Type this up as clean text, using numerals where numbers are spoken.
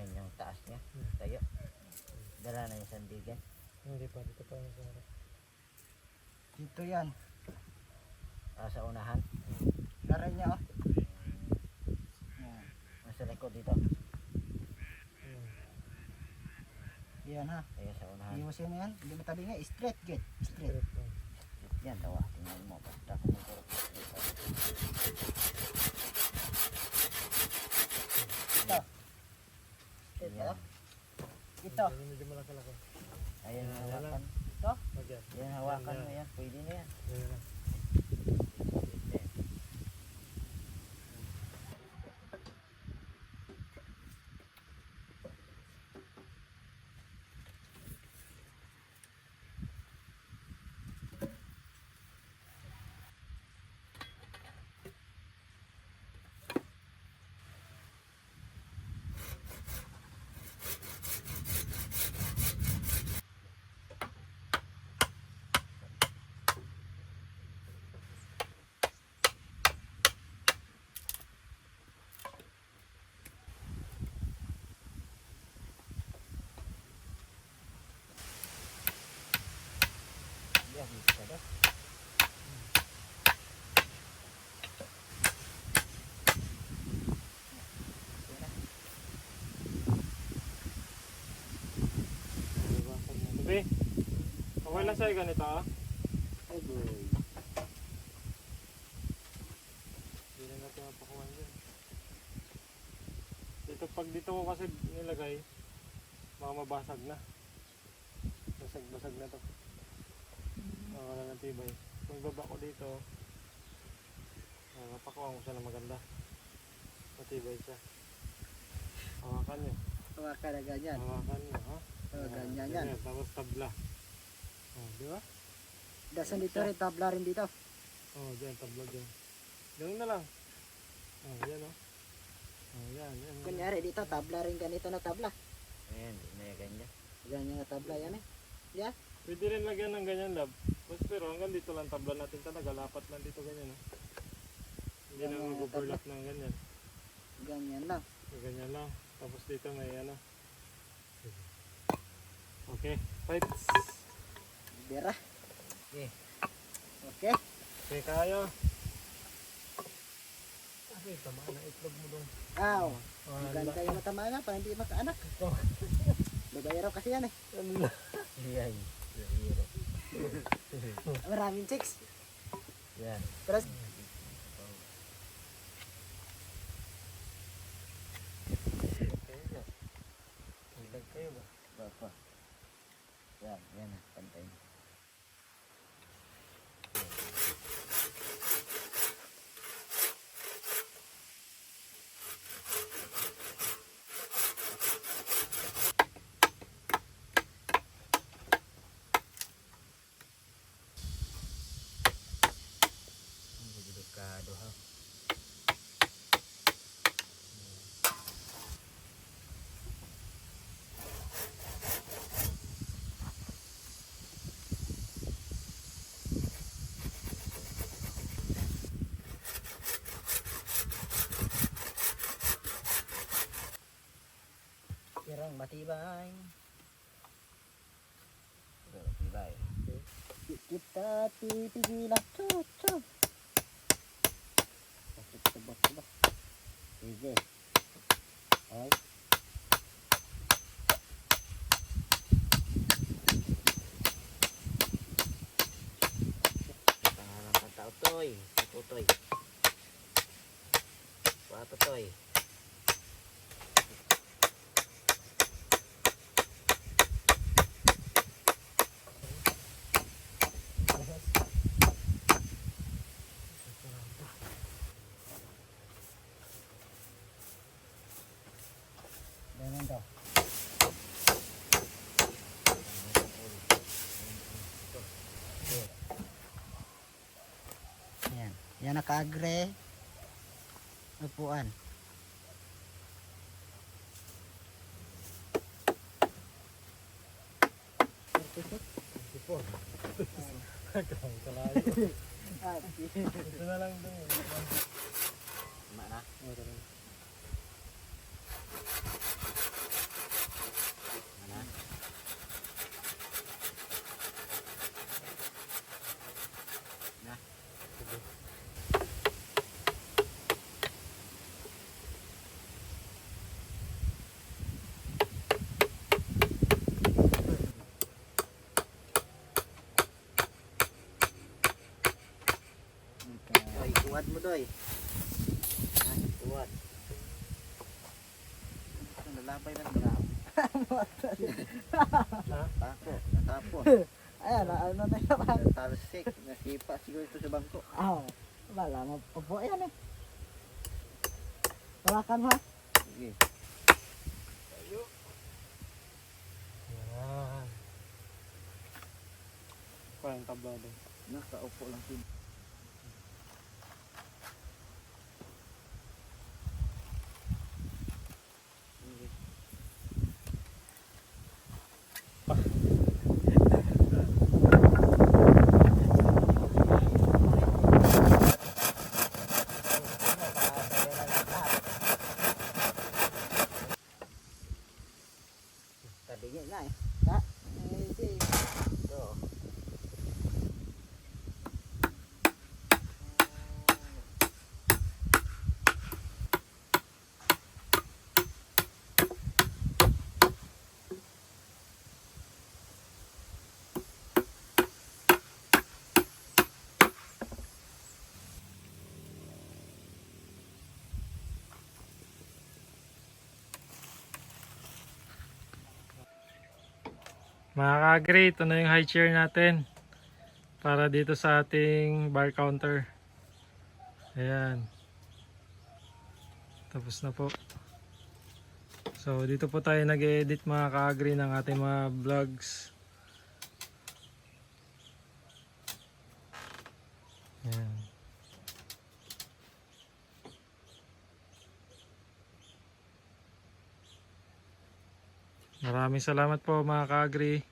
Yan yung taas niya. Tayo. Dala na yung sandigan. Hindi pa, dito pa yung sarap. Dito yan. Sa unahan. Laray niya oh. Nasa likod dito. Yan ha. Ayan sa unahan. Iwasin mo yan. Hindi matabi nga. Straight gate. Straight. Yan, tawa. Tingnan mo. Basta kumuturo. Ito. Ito. Ito. Medyo malaki-laki. Ayan, hawakan. Ito. Yan, hawakan mo yan. Pwede na yan. Ayan na. Yan, bisa dah. Sabi, okay lang sa'yo ganito ah. Ay, boy. Hindi na natin mapakuhan dyan. Dito, pag dito ko kasi nilagay, mga mabasag na. Basag-basag na to. Wala ng tibay. Kung ibaba ko dito, mapakuha ko siya na maganda. Matibay siya. Hawakan nyo. Hawakan na ganyan. Hawakan nyo, ha? Ganyan yan. Tapos tabla. Di ba? Dasan dito rin. Tabla rin dito. Dyan, tabla dyan. Ganun na lang. Yan o. Yan. Kunyari dito. Tabla rin ganito na tabla. Ayan, may ganyan. Ganyan na tabla yan eh. Yan. Pwede rin lagyan ng ganyan lab. Pero hanggang dito lang tabla natin talaga. Lapat lang dito ganyan. Hindi na mag-overlap ng ganyan. Ganyan lang. Ganyan lang. Tapos dito may ano. Okay, fights. Bira. Okay. Okay. Okay, kaya. Ay, tamaan na itlog mo dong. Aw. Maganda yung matamaan na para hindi makaanak. Babayaro kasi yan eh. Yan. Zero. Maraming chicks. Yan. Terus Ilag kayo ba? Bapa. Yan, yan na. Pantay. Delikado ha. Kirang matibay. Matibay. Kita tipigilan. Chup. Tebak. Sige. Ay. Pangalan ng tao toy. Tutoy. Wato toy. Ganyan daw. Yan. Yan naka-agre. Upuan. Ito na lang dun. Mana? Budoy. Ah, tuwad. Ang lalabay lang nila. Ha? Tako, natapon. Ayan, ano na naman. Talsik, nasipa siguro ito sa bangko. Ah, wala mo po yan eh. Walakan ha. Sige. Yan. Parang tablado. Nakaupo lang din. Tabingin na eh. Ito. Mga ka-agri, ito na yung high chair natin para dito sa ating bar counter. Ayan. Tapos na po. So dito po tayo nag-edit mga ka-agri ng ating mga vlogs. Ayan. Maraming salamat po mga ka-agri.